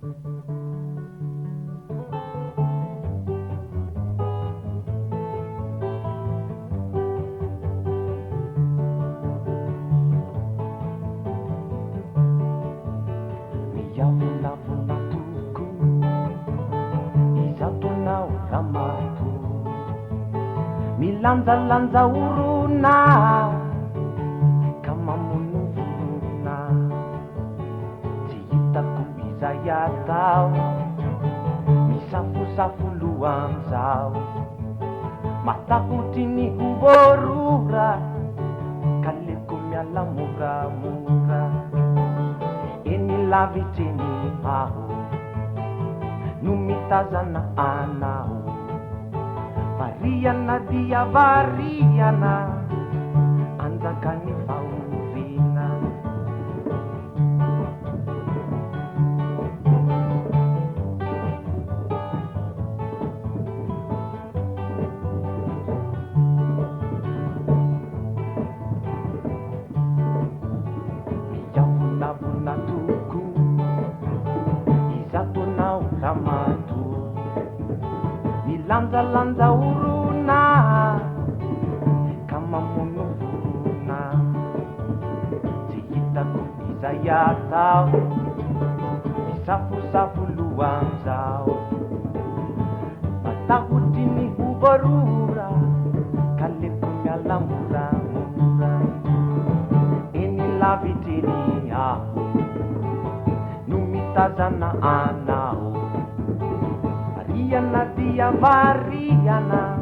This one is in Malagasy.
Miavonavona toko izato anao ramato, milanjalanja orona ka mamono vorona, tsy hitako izay atao, misafosafo lohanjao, matahotry ny oborora ka leko miala moramora. Eny lavitreny aho no mitazana anao, variana dia variana anjakany fahorina. Miavonavona toko izato anao ramato, milanjalanja orona ka mamono vorona, tsy hitako izay atao, misafosafo lohanjao, matahotry ny oborora ka leko miala moramora. Eny lavitreny aho no mitazana anao, variana dia variana